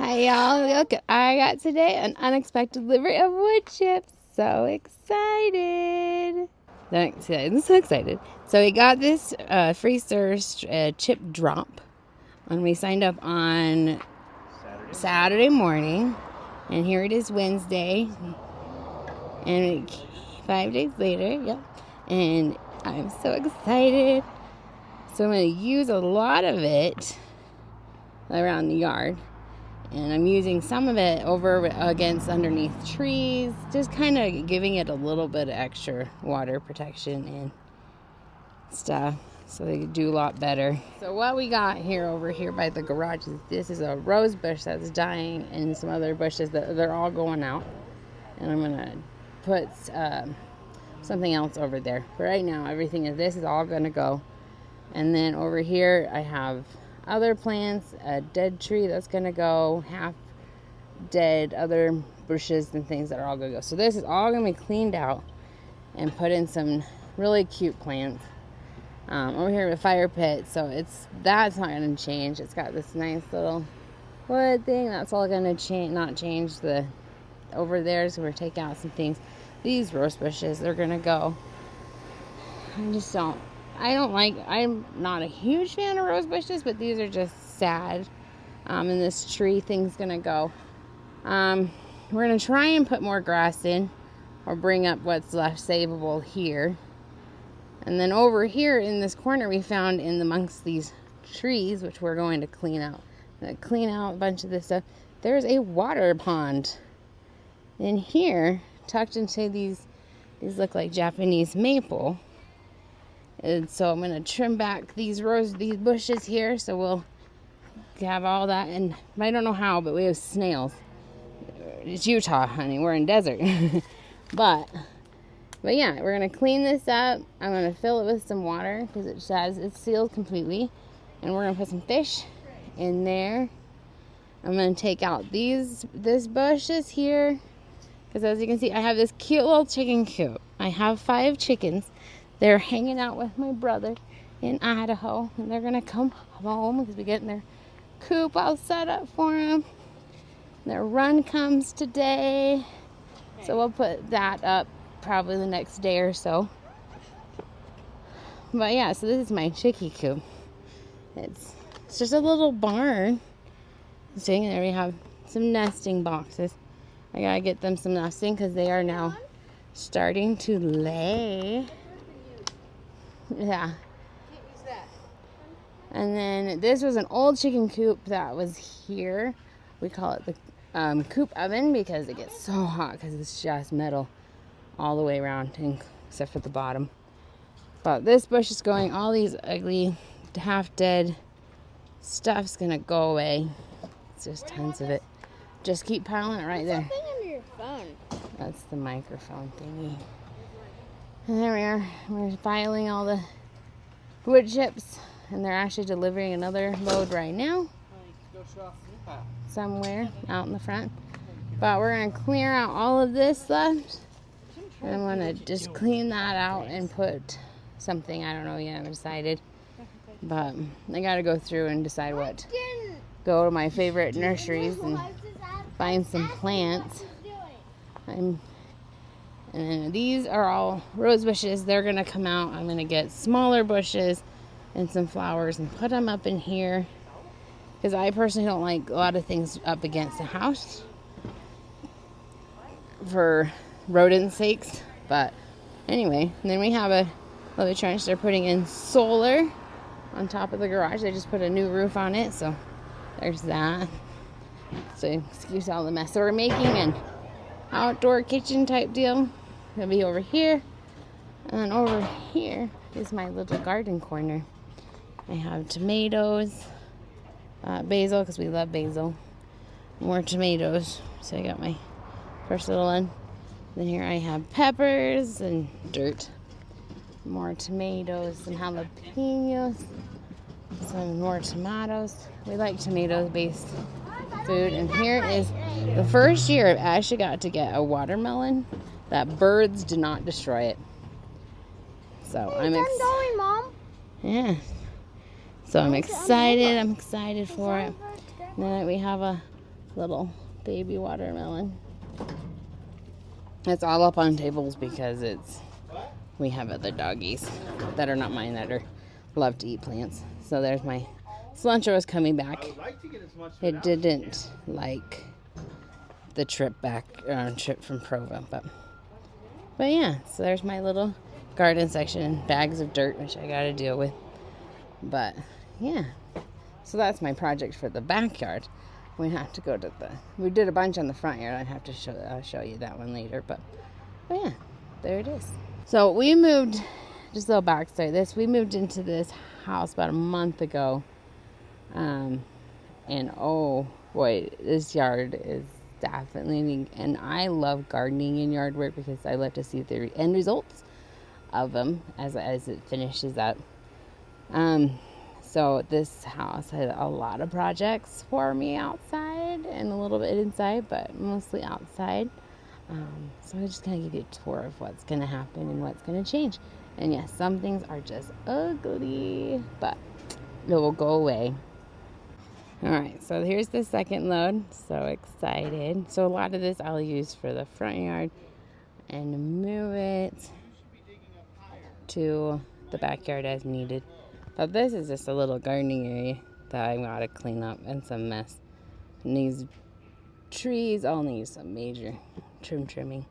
Hi y'all, look, I got today an unexpected delivery of wood chips. So excited. I'm so excited. So we got this freezer chip drop when we signed up on Saturday morning. And here it is Wednesday. And 5 days later, yep. And I'm so excited. So I'm going to use a lot of it around the yard. And I'm using some of it over against underneath trees, just kind of giving it a little bit of extra water protection and stuff so they can do a lot better. So what we got here over here by the garage is this is a rose bush that's dying and some other bushes that they're all going out. And I'm going to put something else over there. But right now, this is all going to go. And then over here, I have other plants, a dead tree that's going to go, half dead, other bushes and things that are all going to go. So this is all going to be cleaned out and put in some really cute plants. Over here, the fire pit, so that's not going to change. It's got this nice little wood thing. That's all going to not change the over there. So we're taking out some things. These rose bushes, they're going to go. I'm not a huge fan of rose bushes, but these are just sad. And this tree thing's gonna go. We're gonna try and put more grass in or bring up what's left savable here. And then over here in this corner we found in amongst these trees, which we're going to clean out. Clean out a bunch of this stuff. There's a water pond in here, tucked into these look like Japanese maple. And so I'm going to trim back these bushes here, so we'll have all that. And I don't know how, but we have snails. It's Utah, honey. We're in desert. but yeah, we're going to clean this up. I'm going to fill it with some water because it's sealed completely. And we're going to put some fish in there. I'm going to take out this bushes here because as you can see, I have this cute little chicken coop. I have 5 chickens. They're hanging out with my brother in Idaho, and they're going to come home because we're getting their coop all set up for them. Their run comes today, so we'll put that up probably the next day or so. But yeah, so this is my chickie coop. It's just a little barn. Seeing there we have some nesting boxes. I got to get them some nesting because they are now starting to lay. Yeah. And then this was an old chicken coop that was here. We call it the coop oven because it gets so hot because it's just metal all the way around except for the bottom. But this bush is going. All these ugly, half dead stuff's gonna go away. It's just tons of it. Just keep piling it right there. What's that thing under your phone? That's the microphone thingy. And there we are. We're filing all the wood chips, and they're actually delivering another load right now. Somewhere out in the front. But we're going to clear out all of this left. And I'm going to just clean that out and put something. I don't know yet. I haven't decided. But I got to go through and decide what. Go to my favorite nurseries and find some plants. And these are all rose bushes. They're going to come out. I'm going to get smaller bushes and some flowers and put them up in here. Because I personally don't like a lot of things up against the house for rodent sakes. But anyway, and then we have a little trench. They're putting in solar on top of the garage. They just put a new roof on it. So there's that. So excuse all the mess that we're making. And outdoor kitchen type deal. It'll be over here. And then over here is my little garden corner. I have tomatoes, basil, because we love basil. More tomatoes. So I got my first little one. Then here I have peppers and dirt. More tomatoes, some jalapenos. Some more tomatoes. We like tomato-based food. And here is the first year I've actually got to get a watermelon that birds did not destroy it. So I'm excited, Mom. Yeah. So I'm excited. I'm excited for it. And then we have a little baby watermelon. It's all up on tables because we have other doggies that are not mine that love to eat plants. So there's my cilantro was coming back. It didn't like the trip from Provo, but yeah. So there's my little garden section, bags of dirt which I got to deal with. But yeah, so that's my project for the backyard. We have to go to we did a bunch on the front yard. I'd have to show you that one later, but yeah, there it is. So we moved, just a little backstory. We moved into this house about a month ago. And oh boy, this yard is definitely, and I love gardening in yard work because I love to see the end results of them as it finishes up. So this house had a lot of projects for me outside and a little bit inside, but mostly outside. So I'm just going to give you a tour of what's going to happen and what's going to change. And yes, some things are just ugly, but it will go away. All right, so here's the second load. So excited. So a lot of this I'll use for the front yard and move it to the backyard as needed. But this is just a little gardening area that I got to clean up and some mess. And these trees all need some major trimming.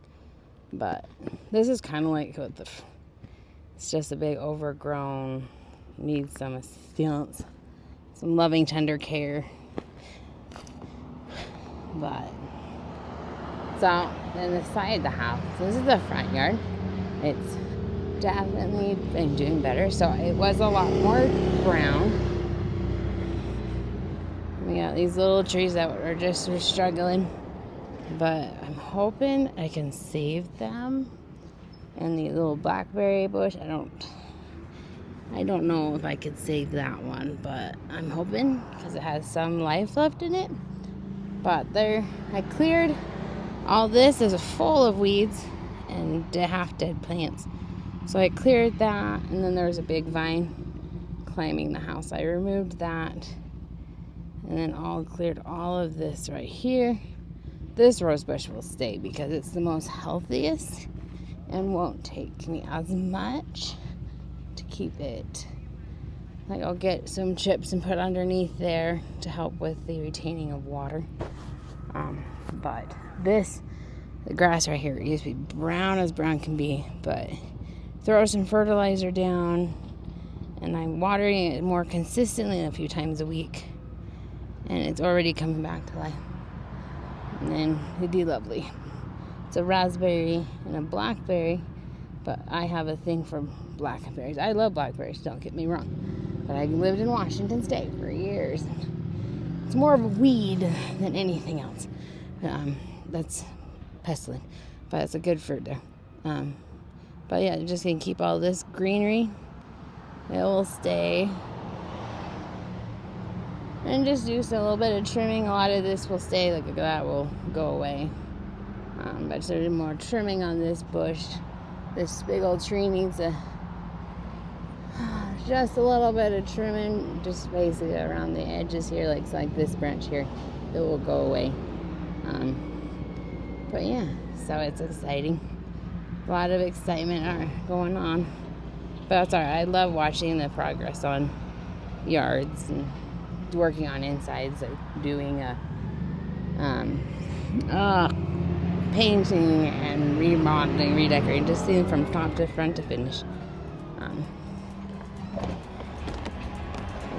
But this is kind of like it's just a big overgrown, needs some assistance, some loving tender care. But so then the side of the house, this is the front yard. It's definitely been doing better. So it was a lot more brown. We got these little trees that were struggling, but I'm hoping I can save them. And the little blackberry bush, I don't know if I could save that one, but I'm hoping because it has some life left in it. But I cleared all this is full of weeds and half dead plants. So I cleared that, and then there was a big vine climbing the house. I removed that, and then cleared all of this right here. This rose bush will stay because it's the most healthiest and won't take me as much to keep it. Like I'll get some chips and put underneath there to help with the retaining of water. But the grass right here, it used to be brown as brown can be, but throw some fertilizer down, and I'm watering it more consistently a few times a week, and it's already coming back to life. And then it'd be lovely. It's a raspberry and a blackberry, but I have a thing for blackberries. I love blackberries, don't get me wrong, but I lived in Washington State for years. It's more of a weed than anything else. That's pestilent, but it's a good fruit there. But yeah, just gonna keep all this greenery. It will stay. And just do a little bit of trimming. A lot of this will stay, like that will go away. But there's more trimming on this bush. This big old tree needs just a little bit of trimming, just basically around the edges here, like this branch here. It will go away. But yeah, so it's exciting. A lot of excitement going on. But that's alright. I love watching the progress on yards and working on insides, like doing painting and remodeling, redecorating, just seeing from top to front to finish.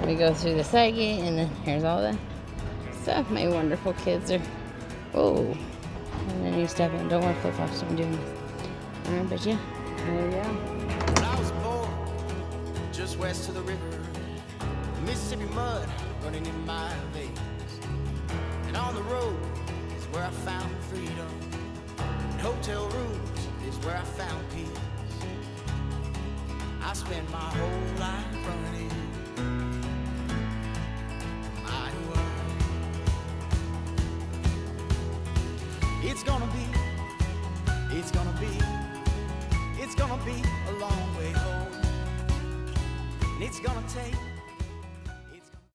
We go through the side gate, and then here's all the stuff. My wonderful kids are. Oh, and then you step in. Don't wear flip flops when I'm doing this. But yeah, there we go. When I was born, just west of the river, Mississippi mud running in my veins, and on the road is where I found freedom, and hotel rooms is where I found peace. I spent my whole life running my world. It's gonna be a long way home, and it's gonna take